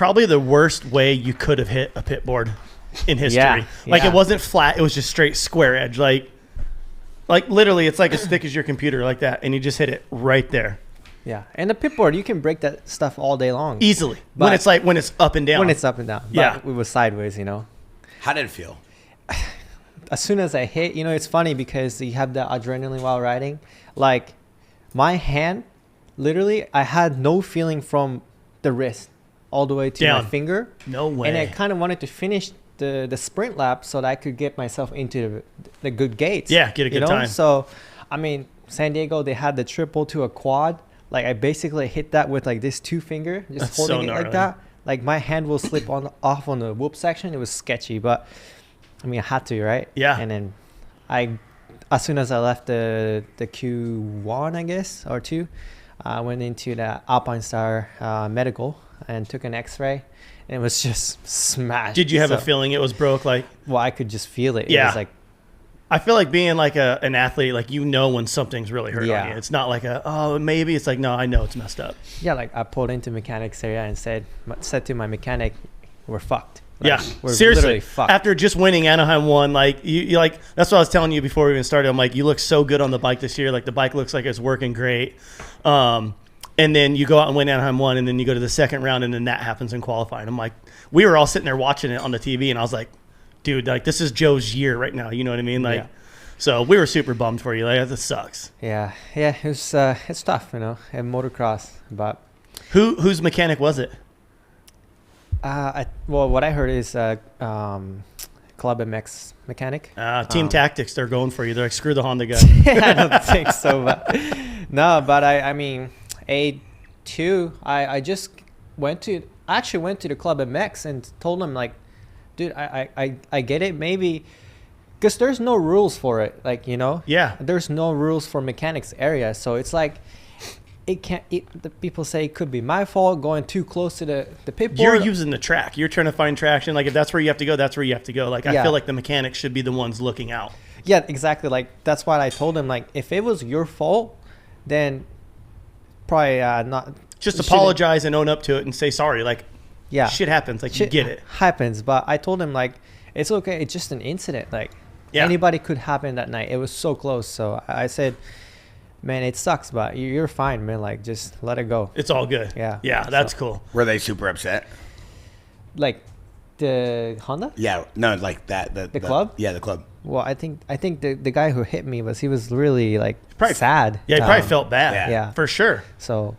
Probably the worst way you could have hit a pit board in history. Yeah, like it wasn't flat. It was just straight square edge. Like literally it's like as thick as your computer like that. And you just hit it right there. Yeah. And the pit board, you can break that stuff all day long. Easily. When it's up and down. When it's up and down. Yeah. But it was sideways, you know. How did it feel? As soon as I hit, you know, it's funny because you have the adrenaline while riding. Like my hand, literally, I had no feeling from the wrist all the way to down. my finger. No way. And I kind of wanted to finish the sprint lap so that I could get myself into the good gates. Yeah, get a good time. So, I mean, San Diego, they had the triple to a quad. Like I basically hit that with like this 2 finger, just That's holding so it gnarly. like that. Like my hand will slip off on the whoop section. It was sketchy, but I mean, I had to, right? Yeah. And then as soon as I left the Q1, I guess, or 2, I went into the Alpine Star Medical and took an X-ray, and it was just smashed. Did you have a feeling it was broke? Like, well, I could just feel it. Yeah. It was like, I feel like being like an athlete, like you know when something's really hurt Yeah. on you. It's not like maybe. It's like, no, I know it's messed up. yeah, like I pulled into mechanics area and said to my mechanic, we're fucked. Like, Yeah, we're seriously. literally fucked. After just winning Anaheim 1, like you like that's what I was telling you before we even started. I'm like, you look so good on the bike this year. Like the bike looks like it's working great. And then you go out and win Anaheim 1, and then you go to the second round, and then that happens in qualifying. I'm like, we were all sitting there watching it on the TV, and I was like, dude, like this is Joe's year right now. You know what I mean? Like, Yeah. So we were super bummed for you. Like this sucks. Yeah, it was it's tough, you know, and motocross. But Whose mechanic was it? well, what I heard is Club MX mechanic. Team Tactics. They're going for you. They're like, screw the Honda guy. I don't think so, but no. But I mean, A2. I just went to the Club MX and told them like, dude, I get it, maybe. Because there's no rules for it, like, you know? Yeah. There's no rules for mechanics area. So it's like, the people say it could be my fault going too close to the pit board. You're using the track. You're trying to find traction. Like if that's where you have to go, that's where you have to go. Like I Yeah. feel like the mechanics should be the ones looking out. Yeah, exactly. Like that's why I told him, like, if it was your fault, then probably not. Just shouldn't- apologize and own up to it and say sorry. Like Yeah. shit happens. Like you Shit get it. happens. But I told him, like, it's okay. It's just an incident. Like, Yeah. anybody could happen that night. It was so close. So I said, man, it sucks, but you're fine, man. Like, just let it go. It's all good. Yeah. Yeah, that's So- cool. Were they super upset? Like, the Honda? Yeah, no, like that. The club? Yeah, the club. Well, I think the guy who hit me was really like Probably- sad. Yeah, he probably felt bad. Yeah. For sure. So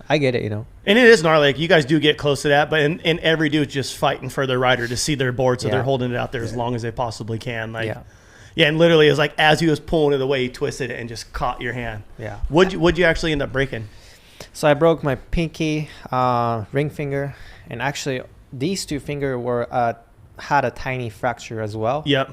I get it, you know. And it is gnarly. Like you guys do get close to that, but and every dude's just fighting for their rider to see their board, so Yeah. they're holding it out there as long as they possibly can. Like, Yeah. yeah, and literally, it was like as he was pulling it away, he twisted it and just caught your hand. Yeah. What'd you actually end up breaking? So I broke my pinky, ring finger, and actually these 2 fingers were had a tiny fracture as well. Yep.